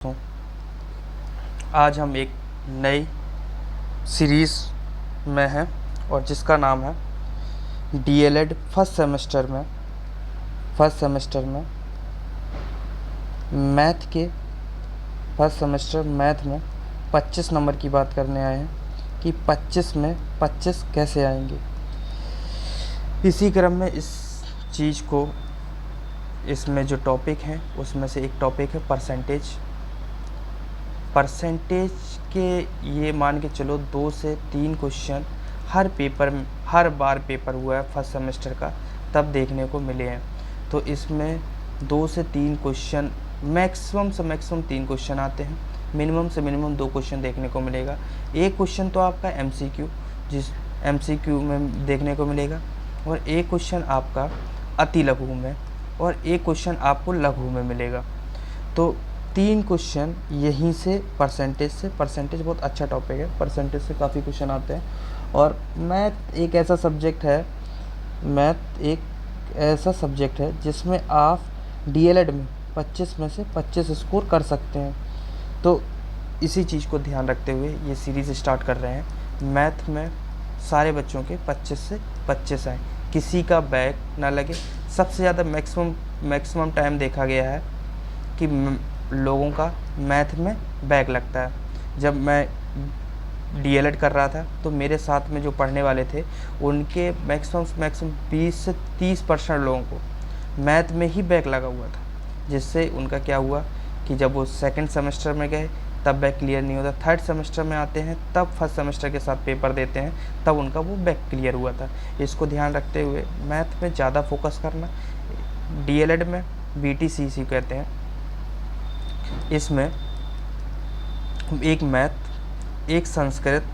दोस्तों, आज हम एक नई सीरीज़ में हैं और जिसका नाम है डीएलएड फर्स्ट सेमेस्टर में मैथ के फर्स्ट सेमेस्टर मैथ में 25 नंबर की बात करने आए हैं कि 25 में 25 कैसे आएंगे। इसी क्रम में इसमें जो टॉपिक हैं उसमें से एक टॉपिक है परसेंटेज के। ये मान के चलो 2 से 3 क्वेश्चन हर बार पेपर हुआ है फर्स्ट सेमेस्टर का, तब देखने को मिले हैं। तो इसमें 2 से 3 क्वेश्चन, मैक्सिमम से मैक्सिमम 3 क्वेश्चन आते हैं, मिनिमम से मिनिमम 2 क्वेश्चन देखने को मिलेगा। एक क्वेश्चन तो आपका एमसीक्यू में देखने को मिलेगा, और एक क्वेश्चन आपका अति लघु में, और एक क्वेश्चन आपको लघु में मिलेगा। तो 3 क्वेश्चन यहीं से परसेंटेज बहुत अच्छा टॉपिक है, परसेंटेज से काफ़ी क्वेश्चन आते हैं। और मैथ एक ऐसा सब्जेक्ट है जिसमें आप डीएलएड में 25 में से 25 स्कोर कर सकते हैं। तो इसी चीज़ को ध्यान रखते हुए ये सीरीज़ स्टार्ट कर रहे हैं। मैथ में सारे बच्चों के 25 से 25 आए, किसी का बैक ना लगे। सबसे ज़्यादा मैक्सिमम टाइम देखा गया है कि लोगों का मैथ में बैक लगता है। जब मैं डीएलएड कर रहा था तो मेरे साथ में जो पढ़ने वाले थे उनके मैक्सिमम 20 से 30% लोगों को मैथ में ही बैक लगा हुआ था, जिससे उनका क्या हुआ कि जब वो सेकंड सेमेस्टर में गए तब बैक क्लियर नहीं होता, थर्ड सेमेस्टर में आते हैं तब फर्स्ट सेमेस्टर के साथ पेपर देते हैं, तब उनका वो बैक क्लियर हुआ था। इसको ध्यान रखते हुए मैथ में ज़्यादा फोकस करना। डीएलएड में बीटीसीसी कहते हैं, इसमें एक मैथ, एक संस्कृत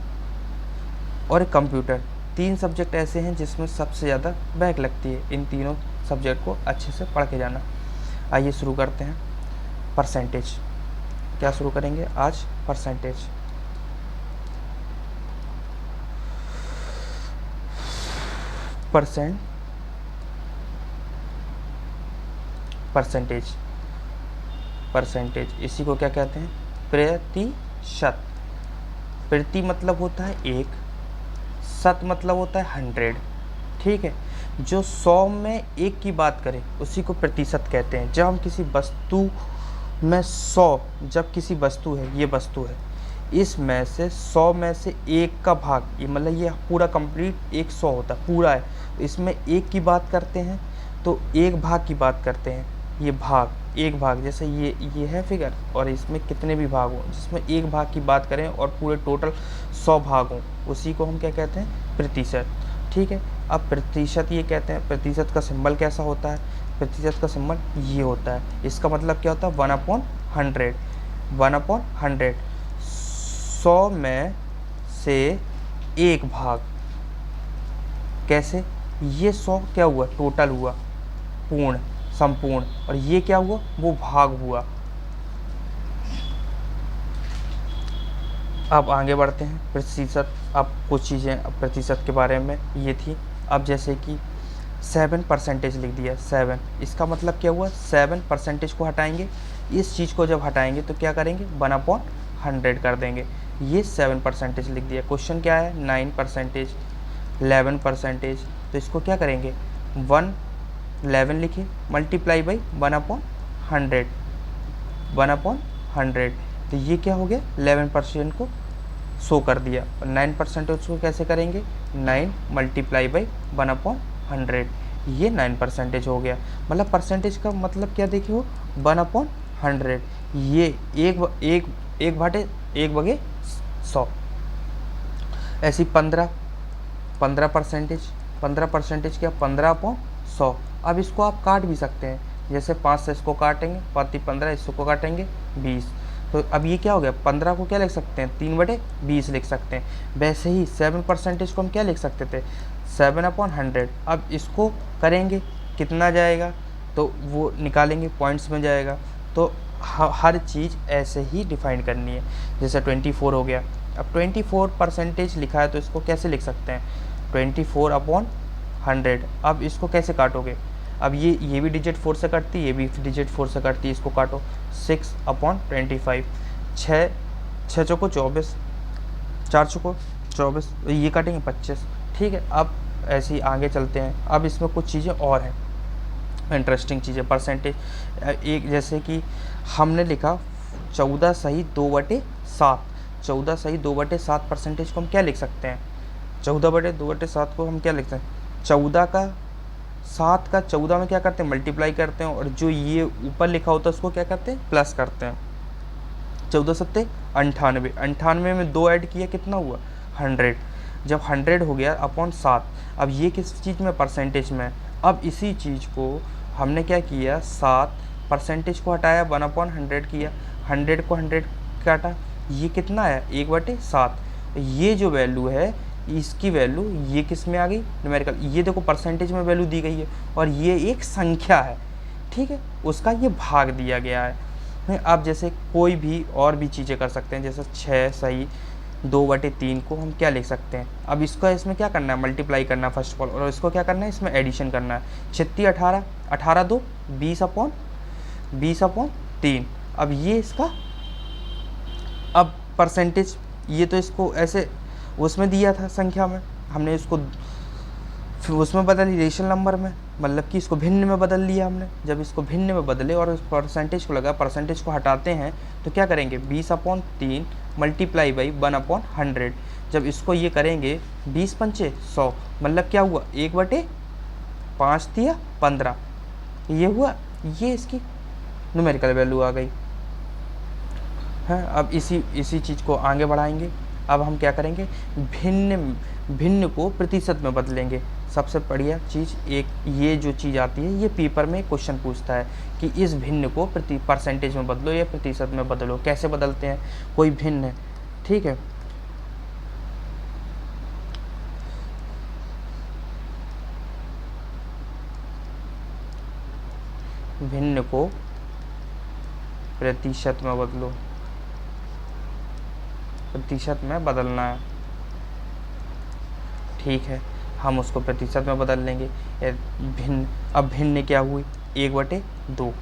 और एक कंप्यूटर, 3 सब्जेक्ट ऐसे हैं जिसमें सबसे ज़्यादा बैक लगती है। इन तीनों सब्जेक्ट को अच्छे से पढ़ के जाना। आइए शुरू करते हैं। परसेंटेज क्या शुरू करेंगे आज? परसेंटेज इसी को क्या कहते हैं? प्रतिशत। प्रति मतलब होता है 1, शत मतलब होता है 100। ठीक है, जो 100 में 1 की बात करें उसी को प्रतिशत कहते हैं। जब हम किसी वस्तु में 100, जब किसी वस्तु है, ये वस्तु है, इसमें से 100 में से 1 का भाग, ये मतलब ये पूरा कंप्लीट 100 होता है, पूरा है, इसमें 1 की बात करते हैं तो 1 भाग की बात करते हैं। ये भाग, 1 भाग, जैसे ये है फिगर, और इसमें कितने भी भाग हों, जिसमें 1 भाग की बात करें और पूरे टोटल 100 भाग हों, उसी को हम क्या कहते हैं? प्रतिशत। ठीक है, अब प्रतिशत ये कहते हैं। प्रतिशत का सिंबल कैसा होता है? प्रतिशत का सिंबल ये होता है। इसका मतलब क्या होता है? 1/100। 1/100, 100 में से 1 भाग। कैसे? ये 100 क्या हुआ? टोटल हुआ, पूर्ण, संपूर्ण, और ये क्या हुआ? वो भाग हुआ। अब आगे बढ़ते हैं। प्रतिशत, अब कुछ चीज़ें प्रतिशत के बारे में ये थी। अब जैसे कि 7% लिख दिया, 7, इसका मतलब क्या हुआ? 7% को हटाएंगे। इस चीज़ को जब हटाएंगे तो क्या करेंगे? 1/100 कर देंगे। ये 7% लिख दिया। क्वेश्चन क्या है? 9%, 11%, तो इसको क्या करेंगे? 11 लिखे, मल्टीप्लाई बाई 1/100, 1/100, तो ये क्या हो गया? 11% को शो कर दिया। और 9% को कैसे करेंगे? 9 मल्टीप्लाई बाई 1/100, ये 9% हो गया। मतलब परसेंटेज का मतलब क्या देखे हो? 1/100। ये एक भाटे 1/100। ऐसी 15% क्या? 15/100। अब इसको आप काट भी सकते हैं, जैसे 5 से इसको काटेंगे, 15, इसको काटेंगे 20, तो अब ये क्या हो गया? 15 को क्या लिख सकते हैं? 3/20 लिख सकते हैं। वैसे ही 7% को हम क्या लिख सकते थे? 7/100। अब इसको करेंगे, कितना जाएगा? तो वो निकालेंगे, पॉइंट्स में जाएगा। तो हर चीज़ ऐसे ही डिफाइन करनी है। जैसे 24 हो गया, अब 24% लिखा है तो इसको कैसे लिख सकते हैं? 24/100। अब इसको कैसे काटोगे? अब ये भी डिजिट 4 से कटती है, ये भी डिजिट 4 से कटती है, इसको काटो 6/25, 6 चौको 24, 4 चौको 24, ये काटेंगे 25। ठीक है, अब ऐसे ही आगे चलते हैं। अब इसमें कुछ चीज़ें और हैं, इंटरेस्टिंग चीज़ें। परसेंटेज एक, जैसे कि हमने लिखा 14 सही 2/7, 14 सही 2/7 परसेंटेज को हम क्या लिख सकते हैं, 14/2/7 को हम क्या लिखते हैं, 14 का 7 का 14 में क्या करते हैं, मल्टीप्लाई करते हैं, और जो ये ऊपर लिखा होता है उसको क्या करते हैं, प्लस करते हैं। 14 सत्ते 98, 98 में 2 ऐड किया कितना हुआ, 100। जब 100 हो गया अपॉन 7, अब ये किस चीज़ में, परसेंटेज में। अब इसी चीज़ को हमने क्या किया, 7 परसेंटेज को हटाया, 1/100 किया, 100 को 100 काटा, ये कितना आया, 1/7। ये जो वैल्यू है इसकी वैल्यू ये किस में आ गई, न्यूमेरिकल। ये देखो परसेंटेज में वैल्यू दी गई है, और ये एक संख्या है, ठीक है, उसका ये भाग दिया गया है। आप जैसे कोई भी और भी चीज़ें कर सकते हैं, जैसे 6 सही 2/3 को हम क्या लिख सकते हैं। अब इसका इसमें क्या करना है, मल्टीप्लाई करना है फर्स्ट ऑफ ऑल, और इसको क्या करना है, इसमें एडिशन करना है। 36 18, 18 2 20/3। अब ये इसका, अब परसेंटेज, ये तो इसको ऐसे उसमें दिया था संख्या में, हमने इसको फिर उसमें बदल रेशनल नंबर में, मतलब कि इसको भिन्न में बदल लिया हमने। जब इसको भिन्न में बदले और उस परसेंटेज को लगा, परसेंटेज को हटाते हैं तो क्या करेंगे, 20/3 मल्टीप्लाई बाई 1/100। जब इसको ये करेंगे 20 पंचे 100, मतलब क्या हुआ, 1/5 दिया 15, ये हुआ, ये इसकी न्यूमेरिकल वैल्यू आ गई है। अब इसी चीज़ को आगे बढ़ाएंगे। अब हम क्या करेंगे, भिन्न को प्रतिशत में बदलेंगे। सबसे बढ़िया चीज़ एक ये जो चीज़ आती है, ये पेपर में क्वेश्चन पूछता है कि इस भिन्न को परसेंटेज में बदलो या प्रतिशत में बदलो। कैसे बदलते हैं, कोई भिन्न है, ठीक है, भिन्न को प्रतिशत में बदलो, प्रतिशत में बदलना है, ठीक है, हम उसको प्रतिशत में बदल लेंगे। भिन्न, अब भिन्न क्या हुई, 1/2,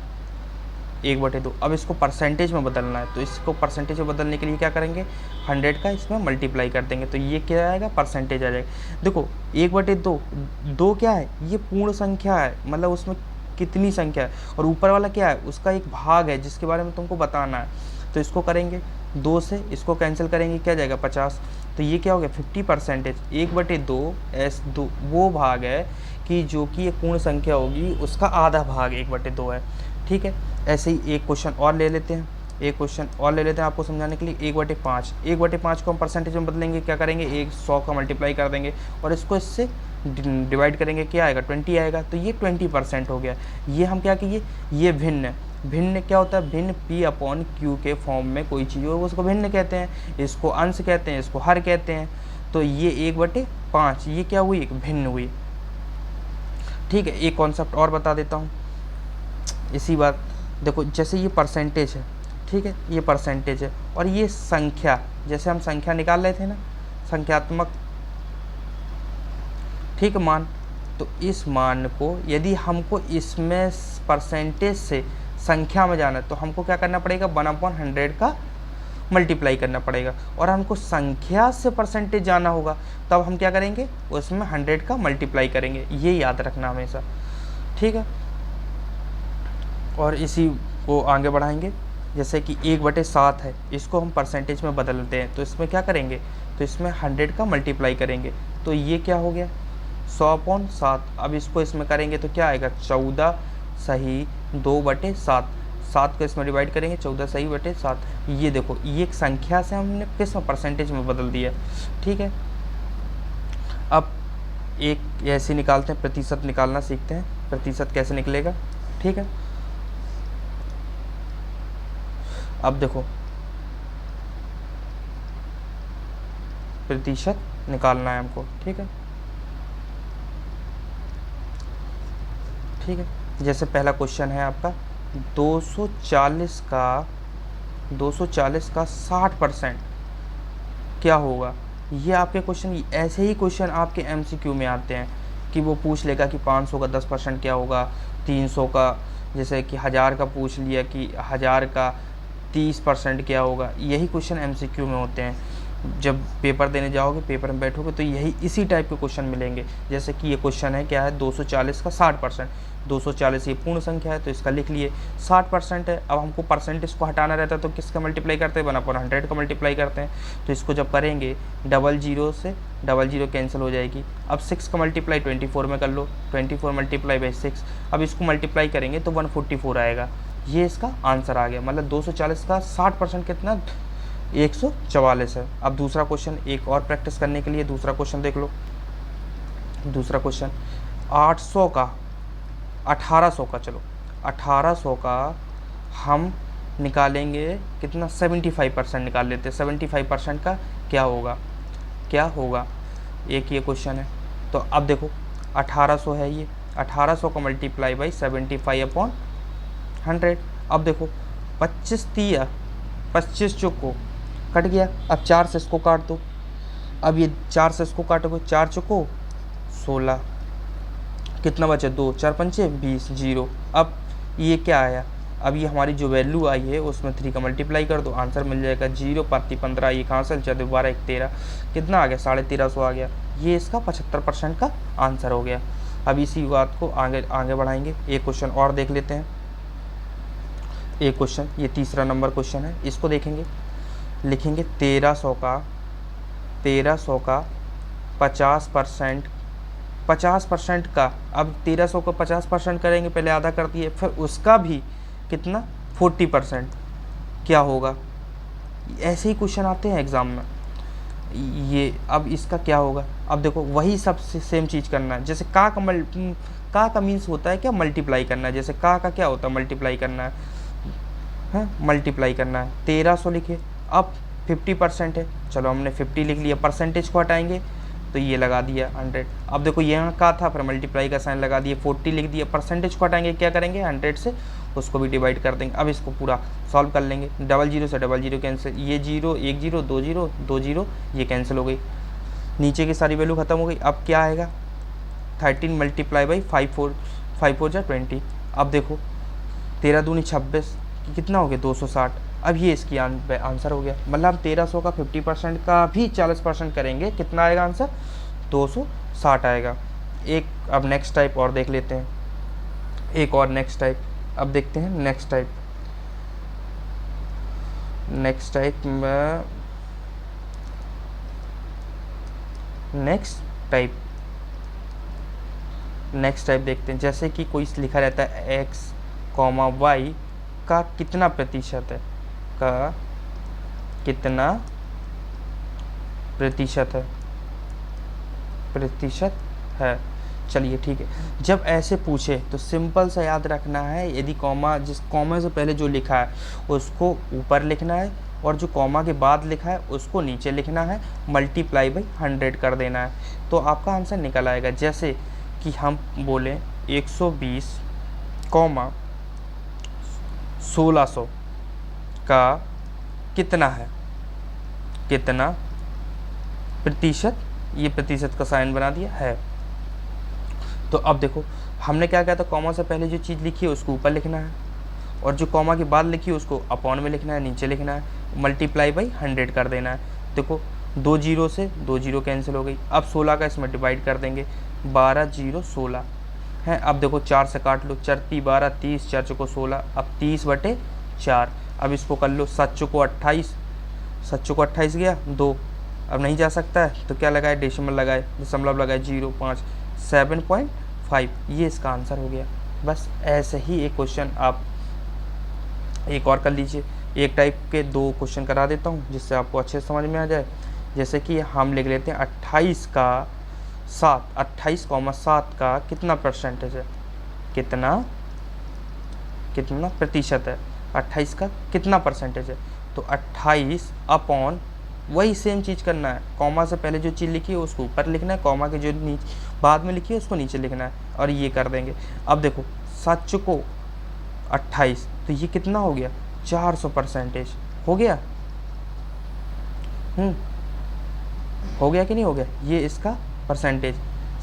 1/2। अब इसको परसेंटेज में बदलना है, तो इसको परसेंटेज में बदलने के लिए क्या करेंगे, 100 का इसमें मल्टीप्लाई कर देंगे, तो ये क्या आएगा, परसेंटेज आ जाएगा। देखो 1/2, 2 क्या है, ये पूर्ण संख्या है, मतलब उसमें कितनी संख्या है, और ऊपर वाला क्या है, उसका एक भाग है जिसके बारे में तुमको बताना है। तो इसको करेंगे 2 से, इसको कैंसिल करेंगे, क्या जाएगा 50। तो ये क्या हो गया, 50%। 1/2 2 वो भाग है कि जो कि एक पूर्ण संख्या होगी, उसका आधा भाग 1/2 है, ठीक है। ऐसे ही एक क्वेश्चन और ले लेते हैं, एक क्वेश्चन और ले लेते हैं आपको समझाने के लिए। 1/5, 1/5 को हम परसेंटेज में बदलेंगे, क्या करेंगे, 100 का मल्टीप्लाई कर देंगे और इसको इससे डिवाइड करेंगे, क्या आएगा, 20 आएगा। तो ये 20% हो गया। ये हम क्या किए, ये भिन्न, भिन्न क्या होता है, भिन्न P/Q के फॉर्म में कोई चीज़ हो उसको भिन्न कहते हैं, इसको अंश कहते हैं, इसको हर कहते हैं। तो ये 1/5 ये क्या हुई, एक भिन्न हुई, ठीक है। एक कॉन्सेप्ट और बता देता हूँ इसी बात, देखो जैसे ये परसेंटेज है, ठीक है, ये परसेंटेज है, और ये संख्या, जैसे हम संख्या निकाल रहे थे ना, संख्यात्मक, ठीक, मान। तो इस मान को यदि हमको इसमें परसेंटेज से संख्या में जाना है तो हमको क्या करना पड़ेगा, 1/100 का मल्टीप्लाई करना पड़ेगा, और हमको संख्या से परसेंटेज जाना होगा तब हम क्या करेंगे, उसमें 100 का मल्टीप्लाई करेंगे। ये याद रखना हमेशा, ठीक है। और इसी को आगे बढ़ाएंगे, जैसे कि 1/7 है, इसको हम परसेंटेज में बदलते हैं, तो इसमें क्या करेंगे, तो इसमें 100 का मल्टीप्लाई करेंगे, तो ये क्या हो गया, 100/7। अब इसको इसमें करेंगे तो क्या आएगा, 14 सही 2/7, 7 को इसमें डिवाइड करेंगे, 14 सही 7। ये देखो, ये एक संख्या से हमने किस में, परसेंटेज में बदल दिया, ठीक है। अब एक ऐसे निकालते हैं, प्रतिशत निकालना सीखते हैं, प्रतिशत कैसे निकलेगा, ठीक है। अब देखो प्रतिशत निकालना है हमको, ठीक है, ठीक है। जैसे पहला क्वेश्चन है आपका 240 का 60% क्या होगा। ये आपके क्वेश्चन, ऐसे ही क्वेश्चन आपके MCQ में आते हैं, कि वो पूछ लेगा कि 500 का 10% क्या होगा, 300 का, जैसे कि 1000 का पूछ लिया कि 1000 का 30% क्या होगा। यही क्वेश्चन MCQ में होते हैं। जब पेपर देने जाओगे, पेपर में बैठोगे तो यही इसी टाइप के क्वेश्चन मिलेंगे। जैसे कि ये क्वेश्चन है क्या है, 240 का 60%। 240 ये पूर्ण संख्या है तो इसका लिख लिए 60% है। अब हमको परसेंटेज को हटाना रहता है तो किसका मल्टीप्लाई करते हैं, 1/100 का मल्टीप्लाई करते हैं। तो इसको जब करेंगे 00 से 00 कैंसिल हो जाएगी। अब 6 का मल्टीप्लाई 24 में कर लो, 24 मल्टीप्लाई बाई 6। अब इसको मल्टीप्लाई करेंगे तो 144 आएगा। ये इसका आंसर आ गया। मतलब 240 का 60% कितना, 144 है। अब दूसरा क्वेश्चन एक और प्रैक्टिस करने के लिए दूसरा क्वेश्चन देख लो। दूसरा क्वेश्चन 800 का 1800 का, चलो 1800 का हम निकालेंगे कितना, 75% निकाल लेते हैं। 75% का क्या होगा, क्या होगा, एक ये क्वेश्चन है। तो अब देखो 1800 है ये, 1800 का मल्टीप्लाई बाई 75/100। अब देखो 25 तिया 25 चौको कट गया। अब 4 से इसको काट दो। अब ये 4 से इसको काटोगे, 4 चौको 16, कितना बचे, 2 4 पंचे 20, 0। अब ये क्या आया, अब ये हमारी जो वैल्यू आई है उसमें 3 का मल्टीप्लाई कर दो, आंसर मिल जाएगा 0 5 15, ये कहाँ से चल 12 1 13, कितना आ गया, 1350 आ गया। ये इसका 75% का आंसर हो गया। अब इसी बात को आगे बढ़ाएंगे। एक क्वेश्चन और देख लेते हैं। एक क्वेश्चन, ये तीसरा नंबर क्वेश्चन है, इसको देखेंगे। लिखेंगे 1300 का 50% का। अब 1300 को 50% करेंगे, पहले आधा कर दिए, फिर उसका भी कितना 40% क्या होगा। ऐसे ही क्वेश्चन आते हैं एग्ज़ाम में। ये अब इसका क्या होगा, अब देखो वही सब सेम चीज़ करना है। जैसे का मीन्स होता है क्या, मल्टीप्लाई करना है। जैसे का क्या होता है, मल्टीप्लाई करना है, मल्टीप्लाई करना है। 1300 लिखे, अब 50% है, चलो हमने 50 लिख लिया, परसेंटेज को हटाएंगे तो ये लगा दिया 100। अब देखो यहाँ का था, फिर मल्टीप्लाई का साइन लगा दिए, 40 लिख दिया, परसेंटेज को हटाएंगे, क्या करेंगे 100 से उसको भी डिवाइड कर देंगे। अब इसको पूरा सॉल्व कर लेंगे। 00 से 00 कैंसिल, ये 0 1 0 2 0 2 0, ये कैंसिल हो गई, नीचे की सारी वैल्यू खत्म हो गई। अब क्या आएगा, 13 मल्टीप्लाई बाई 5 4 जा 20। अब देखो 13 दूनी 26, कितना हो गया 260। अब ये इसकी आंसर हो गया। मतलब हम 1300 का 50% का भी 40% करेंगे, कितना आएगा आंसर, 260 आएगा। एक अब नेक्स्ट टाइप और देख लेते हैं, एक और नेक्स्ट टाइप अब देखते हैं। नेक्स्ट टाइप में नेक्स्ट टाइप देखते हैं। जैसे कि कोई लिखा रहता है x, y का कितना प्रतिशत है, का कितना प्रतिशत है। चलिए ठीक है, जब ऐसे पूछे तो सिंपल सा याद रखना है, यदि जिस कॉमा से पहले जो लिखा है उसको ऊपर लिखना है, और जो कॉमा के बाद लिखा है उसको नीचे लिखना है, मल्टीप्लाई बाई 100 कर देना है, तो आपका आंसर निकल आएगा। जैसे कि हम बोलें 120, 1600 का कितना है, कितना प्रतिशत, ये प्रतिशत का साइन बना दिया है। तो अब देखो हमने क्या किया था, कॉमा से पहले जो चीज़ लिखी है उसको ऊपर लिखना है, और जो कॉमा के बाद लिखी है उसको अपॉन में लिखना है, नीचे लिखना है, मल्टीप्लाई बाई 100 कर देना है। देखो 2 0 से 2 0 कैंसिल हो गई। अब 16 का इसमें डिवाइड कर देंगे, 12 0 16 है। अब देखो 4 से काट लो, 4 3 12 30, 4 चौको 16, अब 30/4। अब इसको कर लो 7 चौको 28, 7 चौको 28 गया 2, अब नहीं जा सकता है तो क्या लगाए, डेसिमल लगाए, दशमलव लगाए, 0.5 7.5, ये इसका आंसर हो गया। बस ऐसे ही एक क्वेश्चन आप एक और कर लीजिए। एक टाइप के 2 क्वेश्चन करा देता हूँ जिससे आपको अच्छे से समझ में आ जाए। जैसे कि हम लिख लेते हैं 28 का 7, 28,7 का कितना परसेंटेज है, कितना प्रतिशत है, 28 का कितना परसेंटेज है। तो 28 अपॉन, वही सेम चीज़ करना है, कॉमा से पहले जो चीज़ लिखी है उसको ऊपर लिखना है, कॉमा के जो बाद में लिखी है उसको नीचे लिखना है, और ये कर देंगे। अब देखो 7 चौको 28, तो ये कितना हो गया, 400% हो गया। हो गया कि नहीं हो गया, ये इसका परसेंटेज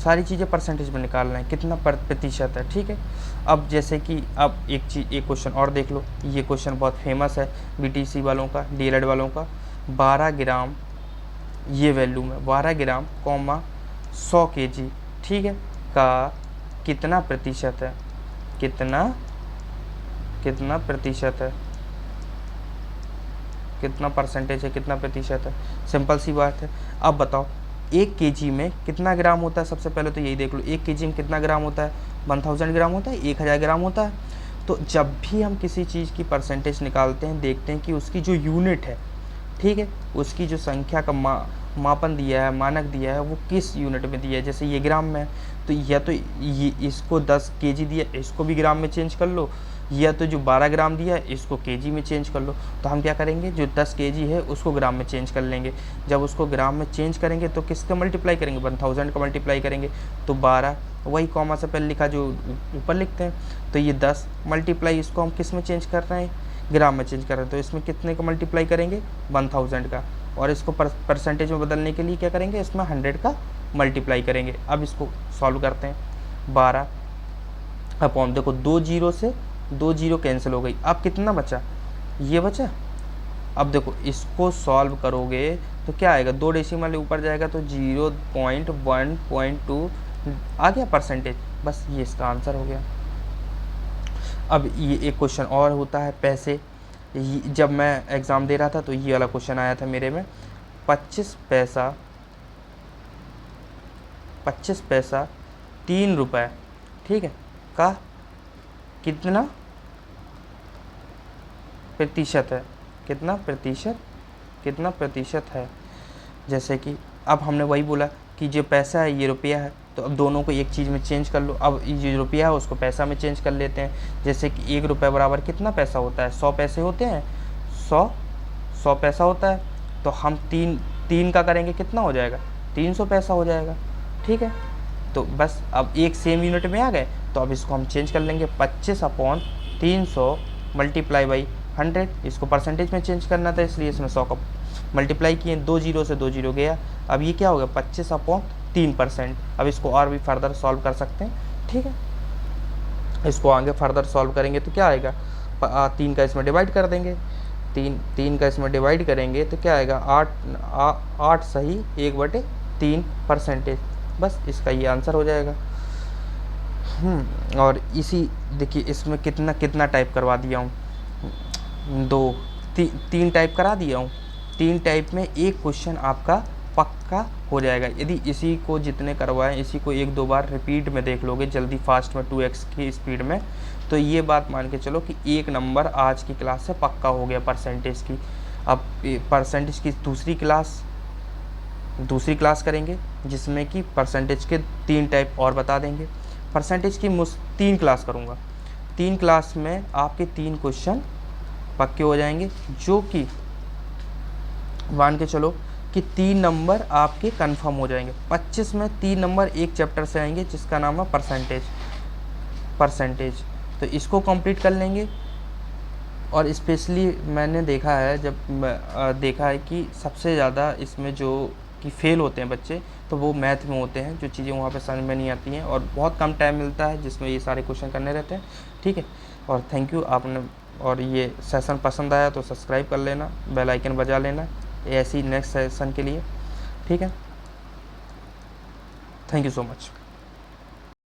सारी चीज़ें परसेंटेज में निकालना है, कितना प्रतिशत है, ठीक है। अब जैसे कि अब एक क्वेश्चन और देख लो, ये क्वेश्चन बहुत फेमस है बीटीसी वालों का, डीएलएड वालों का। 12 ग्राम ये वैल्यू में 12 ग्राम कॉमा 100 kg, ठीक है, का कितना प्रतिशत है, कितना प्रतिशत है, कितना परसेंटेज है, कितना प्रतिशत है, सिंपल सी बात है। अब बताओ 1 kg में कितना ग्राम होता है, सबसे पहले तो यही देख लो, 1 kg में कितना ग्राम होता है, 1000 ग्राम होता है, 1000 ग्राम होता है। तो जब भी हम किसी चीज़ की परसेंटेज निकालते हैं, देखते हैं कि उसकी जो यूनिट है, ठीक है, उसकी जो संख्या का मापन दिया है, मानक दिया है, वो किस यूनिट में दिया है। जैसे ये ग्राम में है, तो या तो ये इसको 10 kg दिया, इसको भी ग्राम में चेंज कर लो, या तो जो 12 ग्राम दिया है इसको kg में चेंज कर लो। तो हम क्या करेंगे, जो 10 kg है उसको ग्राम में चेंज कर लेंगे। जब उसको ग्राम में चेंज करेंगे तो किसका मल्टीप्लाई करेंगे, 1000 का मल्टीप्लाई करेंगे। तो 12 वही कॉमा से पहले लिखा जो ऊपर लिखते हैं, तो ये 10 मल्टीप्लाई, इसको हम किस में चेंज कर रहे हैं, ग्राम में चेंज कर रहे हैं। तो इसमें कितने का मल्टीप्लाई करेंगे, 1000 का, और इसको परसेंटेज में बदलने के लिए क्या करेंगे, इसमें 100 का मल्टीप्लाई करेंगे। अब इसको सॉल्व करते हैं। 12 अपॉन, देखो 2 जीरो से 2 जीरो कैंसिल हो गई, अब कितना बचा, ये बचा। अब देखो इसको सॉल्व करोगे तो क्या आएगा, 2 डेसिमल ऊपर जाएगा तो 0.1.2 आ गया परसेंटेज, बस ये इसका आंसर हो गया। अब ये एक क्वेश्चन और होता है पैसे, जब मैं एग्ज़ाम दे रहा था तो ये वाला क्वेश्चन आया था मेरे में, 25 पैसा 3 रुपये, ठीक है, का कितना प्रतिशत है, कितना प्रतिशत है। जैसे कि अब हमने वही बोला कि जो पैसा है ये रुपया है, तो अब दोनों को एक चीज़ में चेंज कर लो। अब ये जो रुपया है उसको पैसा में चेंज कर लेते हैं। जैसे कि 1 रुपये बराबर कितना पैसा होता है, 100 पैसे होते हैं, 100 पैसा होता है। तो हम 3 का करेंगे, कितना हो जाएगा, 300 पैसा हो जाएगा, ठीक है। तो बस अब एक सेम यूनिट में आ गए, तो अब इसको हम चेंज कर लेंगे, 25/300 मल्टीप्लाई बाई 100, इसको परसेंटेज में चेंज करना था इसलिए इसमें 100 का मल्टीप्लाई किए, 2 जीरो से 2 जीरो गया। अब ये क्या हो गया, 25/3%। अब इसको और भी फर्दर सॉल्व कर सकते हैं, ठीक है। इसको आगे फर्दर सॉल्व करेंगे तो क्या आएगा, 3 का इसमें डिवाइड कर देंगे, 3 का इसमें डिवाइड करेंगे तो क्या आएगा, 8 सही 1/3 परसेंटेज, बस इसका ये आंसर हो जाएगा। और इसी देखिए इसमें कितना टाइप करवा दिया हूँ, 3 टाइप करा दिया हूँ। 3 टाइप में एक क्वेश्चन आपका पक्का हो जाएगा। यदि इसी को जितने करवाएं, इसी को 1-2 बार रिपीट में देख लोगे जल्दी फास्ट में 2x की स्पीड में, तो ये बात मान के चलो कि 1 नंबर आज की क्लास से पक्का हो गया परसेंटेज की। अब परसेंटेज की दूसरी क्लास करेंगे जिसमें कि परसेंटेज के 3 टाइप और बता देंगे। परसेंटेज की 3 क्लास करूँगा, 3 क्लास में आपके 3 क्वेश्चन पक्के हो जाएंगे, जो कि मान के चलो कि 3 नंबर आपके कंफर्म हो जाएंगे। 25 में 3 नंबर एक चैप्टर से आएंगे जिसका नाम है परसेंटेज, तो इसको कंप्लीट कर लेंगे। और स्पेशली मैंने देखा है, देखा है कि सबसे ज़्यादा इसमें जो कि फेल होते हैं बच्चे, तो वो मैथ में होते हैं, जो चीज़ें वहाँ पे समझ में नहीं आती हैं, और बहुत कम टाइम मिलता है जिसमें ये सारे क्वेश्चन करने रहते हैं, ठीक है। और थैंक यू आपने, और ये सेशन पसंद आया तो सब्सक्राइब कर लेना, बेल आइकन बजा लेना ऐसी नेक्स्ट सेशन के लिए, ठीक है। Thank you so much.